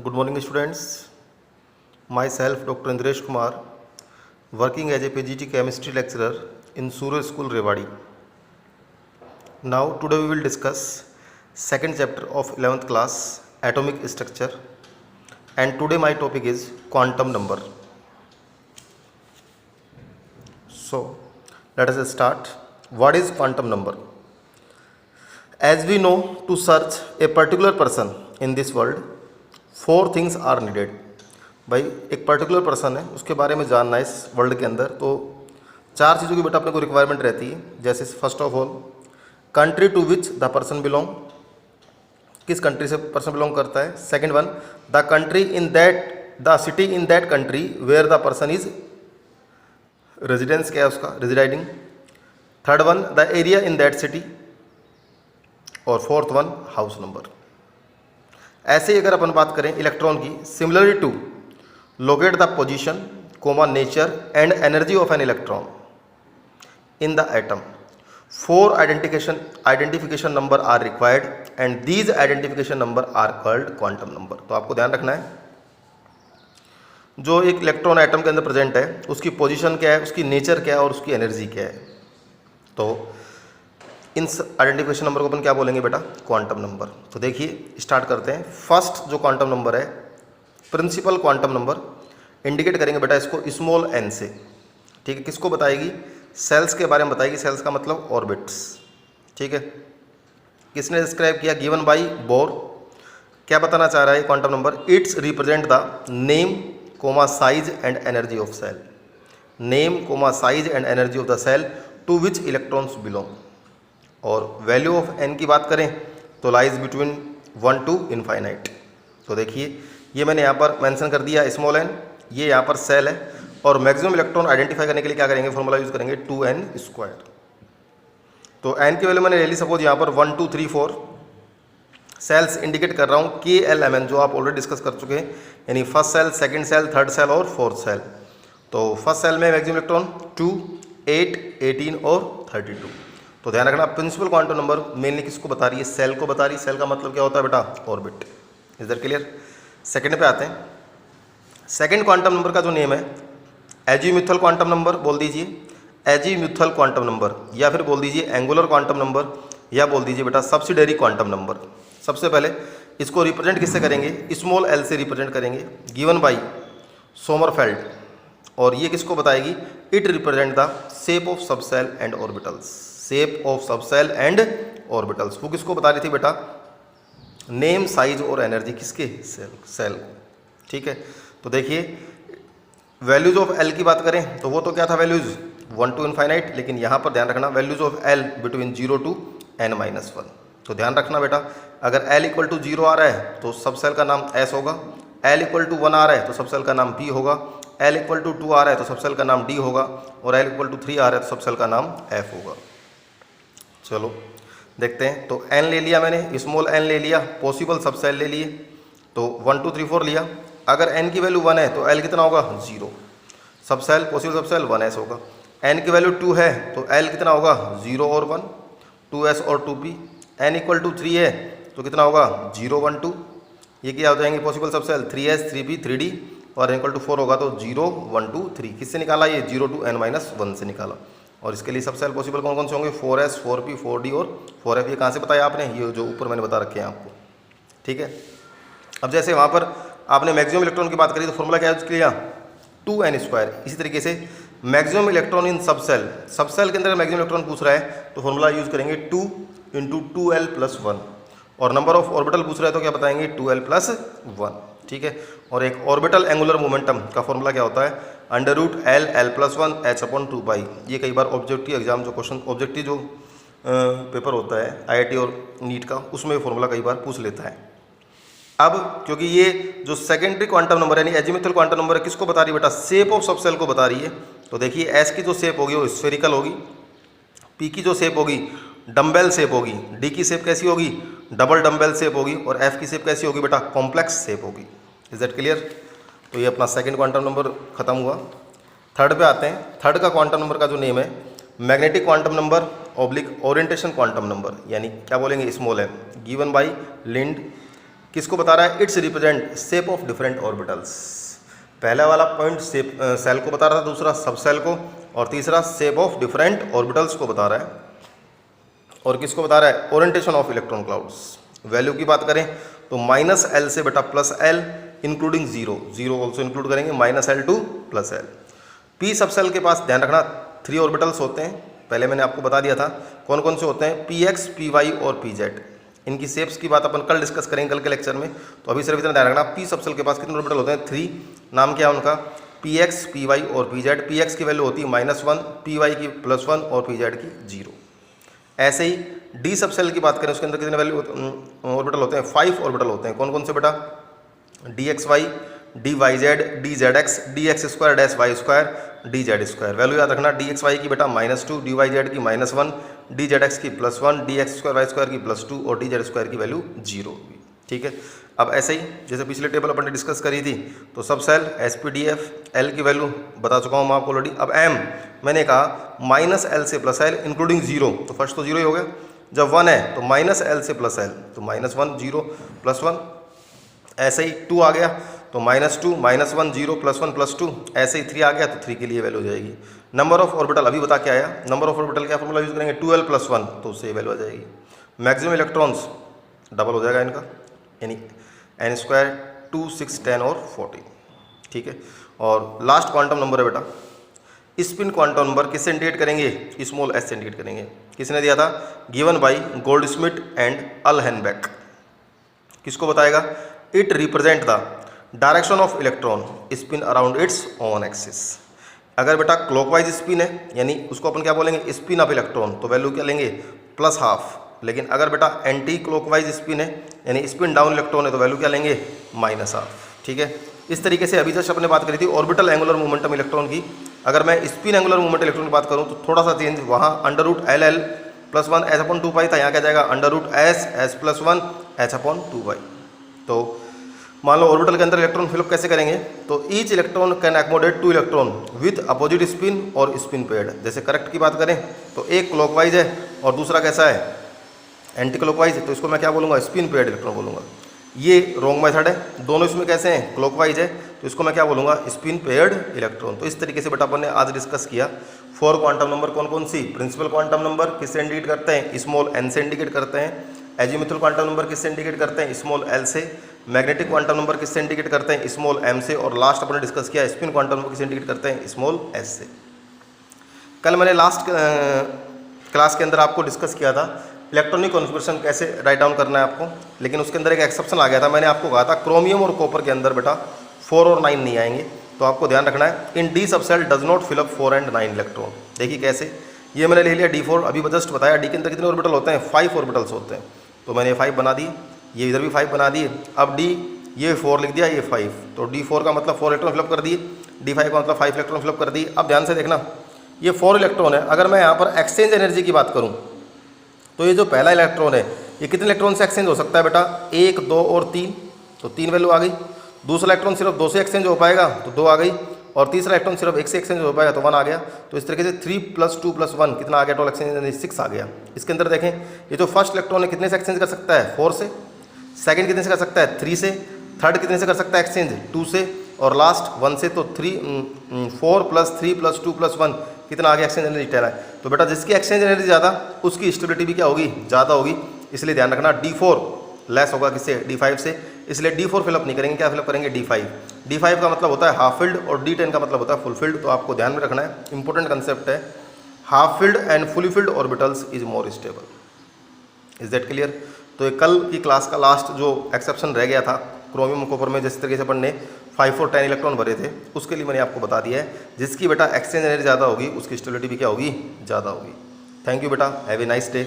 Good morning, students. Myself, Dr. Indresh Kumar, working as a PGT chemistry lecturer in Surya School, Rewari. Now, today we will discuss second chapter of 11th class, atomic structure, and today my topic is quantum number. So, let us start. What is quantum number? As we know, to search a particular person in this world, 4 things are needed. भाई एक particular person है, उसके बारे में जानना है इस world के अंदर, तो 4 चीज़ों की बेटा अपने को रिक्वायरमेंट रहती है. जैसे first of all, country to which the person belong, किस कंट्री से पर्सन बिलोंग करता है. Second one, the country in that, the city in that country where the person is residence, क्या है उसका residing. Third one, the area in that city. और fourth one, house number. ऐसे ही अगर अपन बात करें इलेक्ट्रॉन की, similarly to locate the position, comma nature and energy of N electron in the atom, 4 identification number are required and these identification number are called quantum number. तो आपको ध्यान रखना है, जो एक इलेक्ट्रॉन एटम के अंदर प्रेजेंट है उसकी पोजीशन क्या है, उसकी नेचर क्या है और उसकी एनर्जी क्या है. तो इन आइडेंटिफिकेशन नंबर को अपन क्या बोलेंगे बेटा, क्वांटम नंबर. तो देखिए स्टार्ट करते हैं. फर्स्ट जो क्वांटम नंबर है, प्रिंसिपल क्वांटम नंबर, इंडिकेट करेंगे बेटा इसको स्मॉल एन से. ठीक है, किसको बताएगी, सेल्स के बारे में बताएगी. सेल्स का मतलब ऑर्बिट्स. ठीक है, किसने डिस्क्राइब किया, गिवन बाय बोर. क्या बताना चाह रहा है quantum number, it's represent the name comma size and energy of shell. Name comma size and energy of the shell to which electrons belong. और वैल्यू ऑफ एन की बात करें तो लाइज बिटवीन 1 टू इनफाइनाइट. तो देखिए ये मैंने यहाँ पर मेंशन कर दिया स्मॉल एन, ये यहाँ पर सेल है. और मैक्सिमम इलेक्ट्रॉन आइडेंटिफाई करने के लिए क्या करेंगे, फॉर्मूला यूज करेंगे 2n². तो एन की वैल्यू मैंने ले ली सपोज यहाँ पर 1 2 3 4. सेल्स इंडिकेट कर रहा हूँ KLMN, जो आप ऑलरेडी डिस्कस कर चुके हैं, यानी first shell, second shell, third shell और फोर्थ सेल. तो फर्स्ट सेल में मैक्सिमम इलेक्ट्रॉन 2, 8, 18 और 32. तो ध्यान रखना, प्रिंसिपल क्वांटम नंबर मेनली किसको बता रही है, सेल को बता रही है. सेल का मतलब क्या होता है बेटा, orbit. Is that clear. Second पे आते हैं. सेकंड क्वांटम नंबर का जो नेम है, एजीम्यूथल क्वांटम नंबर बोल दीजिए, एजीम्यूथल क्वांटम नंबर, या फिर बोल दीजिए एंगुलर क्वांटम नंबर, या बोल दीजिए बेटा सब्सिडरी क्वांटम नंबर. सबसे पहले इसको रिप्रेजेंट किससे करेंगे, स्मॉल एल से रिप्रेजेंट करेंगे, गिवन बाई सोमरफेल्ड. और ये किसको बताएगी, it represent the shape of sub shell and orbitals. Shape of sub shell and orbitals. वो किसको बता रही थी बेटा, नेम, साइज और एनर्जी किसके, सेल को. ठीक है, तो देखिए वैल्यूज ऑफ एल की बात करें तो वो तो क्या था, वैल्यूज 1 टू इनफाइनाइट. लेकिन यहाँ पर ध्यान रखना, values of l between 0 to n-1. तो ध्यान रखना बेटा, अगर l इक्वल टू 0 आ रहा है तो सब सेल का नाम s होगा, l इक्वल टू 1 आ रहा है तो सब सेल का नाम p होगा, l इक्वल टू 2 आ रहा है तो सब सेल का नाम d होगा, और l इक्वल टू 3 आ रहा है तो सब सेल का नाम f होगा. चलो देखते हैं. तो n ले लिया मैंने, स्मॉल n ले लिया, पॉसिबल सब सेल ले लिए. तो 1 2 3 4 लिया. अगर n की वैल्यू 1 है तो l कितना होगा, 0. सब सेल, पॉसिबल सब सेल 1s होगा. n की वैल्यू 2 है तो l कितना होगा, 0 और 1, 2s और 2p. n इक्वल टू 3 है तो कितना होगा, 0 1 2. ये क्या हो जाएंगे पॉसिबल सब सेल, 3s 3p 3d. और n इक्वल टू 4 होगा तो 0 1 2 3. किससे निकाला, ये 0 टू n-1 से निकाला. और इसके लिए सब सेल पॉसिबल कौन कौन से होंगे, 4s 4p 4d और 4f. ये कहाँ से बताया आपने, ये जो ऊपर मैंने बता रखे हैं आपको. ठीक है, अब जैसे वहाँ पर आपने मैक्सिमम इलेक्ट्रॉन की बात करी तो फॉर्मूला क्या यूज किया, 2n². इसी तरीके से मैक्सिमम इलेक्ट्रॉन इन सब सेल, सब सेल के अंदर मैक्सिमम इलेक्ट्रॉन पूछ रहा है तो फॉर्मूला यूज करेंगे 2 × 2l+1. और नंबर ऑफ ऑर्बिटल पूछ रहा है तो क्या बताएंगे, 2l+1. ठीक है, और एक ऑर्बिटल एंगुलर मोमेंटम का फॉर्मूला क्या होता है, √L l+1 h/2π. ये कई बार ऑब्जेक्टिव एग्जाम जो क्वेश्चन, ऑब्जेक्टिव जो पेपर होता है IIT और नीट का, उसमें फॉर्मूला कई बार पूछ लेता है. अब क्योंकि ये जो सेकेंडरी क्वांटम नंबर यानी एजीम्यूथल क्वांटम नंबर है, किसको बता रही है बेटा, शेप ऑफ सब सेल को बता रही है. तो देखिए S की जो शेप होगी वो स्फेरिकल होगी, P की जो शेप होगी डम्बेल शेप होगी, D की शेप कैसी होगी, डबल डम्बेल शेप होगी, और F की शेप कैसी होगी बेटा, कॉम्प्लेक्स शेप होगी. Is that clear. तो ये अपना सेकंड क्वांटम नंबर खत्म हुआ. थर्ड पे आते हैं. थर्ड का क्वांटम नंबर का जो नेम है, magnetic quantum number oblique orientation quantum number, यानी क्या बोलेंगे, स्मॉल एम, गिवन बाय लिंड. किसको बता रहा है? It's represent shape of different orbitals. पहला वाला पॉइंट शेप सेल को बता रहा था, दूसरा सब सेल को, और तीसरा शेप ऑफ डिफरेंट ऑर्बिटल्स को बता रहा है। और किसको बता रहा है? Orientation of electron clouds. Value की बात करें तो -L से बेटा +L including zero also include करेंगे, -L टू +L। पी सब सेल के पास ध्यान रखना 3 ऑर्बिटल्स होते हैं, पहले मैंने आपको बता दिया था कौन कौन से होते हैं, Px, Py और Pz। इनकी शेप्स की बात अपन कल डिस्कस करेंगे कल के लेक्चर में, तो अभी सिर्फ इतना ध्यान रखना पी सब सेल के पास कितने ऑर्बिटल होते हैं? 3। नाम क्या है उनका? Px, Py और Pz। Px की वैल्यू होती है -1, Py की +1 और Pz की 0। ऐसे ही डी सब सेल की बात करें, उसके अंदर कितने वैल्यू ऑर्बिटल होते हैं? 5 ऑर्बिटल होते हैं। कौन कौन से बेटा? dxy, dyz, dzx, dx² -y², dz²। Value याद रखना, dxy की बेटा -2, dyz की -1, dzx की +1, dx² y² की +2 और dz² की वैल्यू 0। ठीक है। अब ऐसे ही जैसे पिछले टेबल अपन ने डिस्कस करी थी, तो सब सेल SPDF, L की वैल्यू बता चुका हूँ मैं आपको ऑलरेडी। अब M मैंने कहा -L से +L इंक्लूडिंग 0, तो फर्स्ट तो 0 ही हो गया। जब 1 है तो -L से +L, तो -1 0 +1। ऐसे ही 2 आ गया तो -2 -1 0 +1 +2। ऐसे ही 3 आ गया तो 3 के लिए वैल्यू हो जाएगी। नंबर ऑफ ऑर्बिटल अभी बता के आया, नंबर ऑफ ऑर्बिटल क्या फॉर्मूला यूज करेंगे? 2L + 1, तो उससे वैल्यू आ जाएगी। मैक्सिमम इलेक्ट्रॉन्स डबल हो जाएगा इनका, यानी n² 2 6 10 और 14। ठीक है। और लास्ट क्वांटम नंबर है बेटा स्पिन क्वांटम नंबर, किससे इंडिकेट करेंगे? स्मॉल s से इंडिकेट करेंगे। किसने दिया था? Given by Goldsmith and Uhlenbeck. किसको बताएगा? It represent the direction of electron spin around its own axis. अगर बेटा क्लॉकवाइज स्पिन है, यानी उसको अपन क्या बोलेंगे? स्पिन ऑफ इलेक्ट्रॉन, तो वैल्यू क्या लेंगे? +½ लेकिन अगर बेटा एंटी क्लॉकवाइज स्पिन है, यानी स्पिन डाउन इलेक्ट्रॉन है, तो वैल्यू क्या लेंगे? -½ ठीक है। इस तरीके से अभी जस्ट अपने बात करी थी ऑर्बिटल एंगुलर मोमेंटम इलेक्ट्रॉन की। अगर मैं स्पिन एंगुलर मोमेंट इलेक्ट्रॉन की बात करूं तो थोड़ा सा चेंज, वहाँ √LL +1 h/2π था, यहाँ क्या जाएगा? √S+1 h/2π। तो मान लो ऑर्बिटल के अंदर इलेक्ट्रॉन फिलअप कैसे करेंगे? तो each electron can accommodate 2 electron with opposite spin और स्पिन पेयर्ड। जैसे करेक्ट की बात करें तो एक क्लॉकवाइज है और दूसरा कैसा है? एंटी क्लॉकवाइज, तो इसको मैं क्या बोलूँगा? स्पिन पेयर्ड इलेक्ट्रॉन बोलूँगा। ये रॉन्ग मेथड है, दोनों इसमें कैसे हैं? क्लॉकवाइज है, तो इसको मैं क्या बोलूँगा? Spin paired electron. तो इस तरीके से बेटा अपन ने आज डिस्कस किया 4 क्वांटम नंबर कौन कौन सी? प्रिंसिपल क्वांटम नंबर किससे इंडिकेट करते हैं? स्मॉल n से इंडिकेट करते हैं। एजीमुथल क्वांटम नंबर किससे इंडिकेट करते हैं? स्मॉल l से। मैग्नेटिक क्वांटम नंबर किससे इंडिकेट करते हैं? स्मॉल m से। और लास्ट अपन ने डिस्कस किया स्पिन क्वांटम नंबर किससे इंडिकेट करते हैं? स्मॉल s से। कल मैंने लास्ट क्लास के अंदर आपको डिस्कस किया था इलेक्ट्रॉनिक कॉन्फ़िगरेशन कैसे राइट डाउन करना है आपको, लेकिन उसके अंदर एक एक्सेप्शन आ गया था। मैंने आपको कहा था क्रोमियम और कॉपर के अंदर बेटा 4 और 9 नहीं आएंगे, तो आपको ध्यान रखना है in d sub shell does not fill up 4 and 9 electron. देखिए कैसे, ये मैंने ले लिया D4, अभी जस्ट बताया डी के अंदर कितने ऑर्बिटल होते हैं? 5 ऑर्बिटल्स होते हैं, तो मैंने 5 बना दिए, ये इधर भी 5 बना दिए। अब डी ये 4 लिख दिया, ये 5, तो D4 का मतलब 4 इलेक्ट्रॉन फिलअप कर दिए, D5 का मतलब 5 इलेक्ट्रॉन फिलअप कर दिए। अब ध्यान से देखना, ये 4 इलेक्ट्रॉन है। अगर मैं यहाँ पर एक्सचेंज एनर्जी की बात करूँ तो ये जो पहला इलेक्ट्रॉन है ये कितने इलेक्ट्रॉन से एक्सचेंज हो सकता है बेटा? 1 2 और 3, तो 3 वैल्यू आ गई। दूसरा इलेक्ट्रॉन सिर्फ 2 से एक्सचेंज हो पाएगा, तो 2 आ गई। और तीसरा इलेक्ट्रॉन सिर्फ 1 से एक्सचेंज हो पाएगा, तो 1 आ गया। तो इस तरीके से 3 + 2 + 1 कितना आ गया? टोटल एक्सचेंज एनर्जी 6 आ गया। इसके अंदर देखें, ये जो फर्स्ट इलेक्ट्रॉन है कितने से एक्सचेंज कर सकता है? 4 से। सेकंड कितने से कर सकता है? 3 से। थर्ड कितने से कर सकता है एक्सचेंज? 2 से। और लास्ट 1 से। तो 4 + 3 + 2 + 1 कितना आ गया? एक्सचेंज एनर्जी 10 है। तो बेटा जिसकी एक्सचेंज एनर्जी ज़्यादा उसकी स्टेबिलिटी भी क्या होगी? ज़्यादा होगी। इसलिए ध्यान रखना D4 लेस होगा किससे? D5 से। इसलिए D4 फिलअप नहीं करेंगे, क्या फिलअप करेंगे? D5। D5 का मतलब होता है हाफ फिल्ड और D10 का मतलब होता है फुल फिल्ड। तो आपको ध्यान में रखना है, इंपॉर्टेंट कंसेप्ट है, half filled and fully filled orbitals is more stable. Is that clear? तो ये कल की क्लास का लास्ट जो एक्सेप्शन रह गया था क्रोमियम कॉपर में, जिस तरीके से अपन ने 5 और 10 इलेक्ट्रॉन भरे थे, उसके लिए मैंने आपको बता दिया है जिसकी बेटा एक्सचेंज एनर्जी ज़्यादा होगी उसकी स्टेबिलिटी भी क्या होगी? ज़्यादा होगी। थैंक यू बेटा, हैव ए नाइस डे।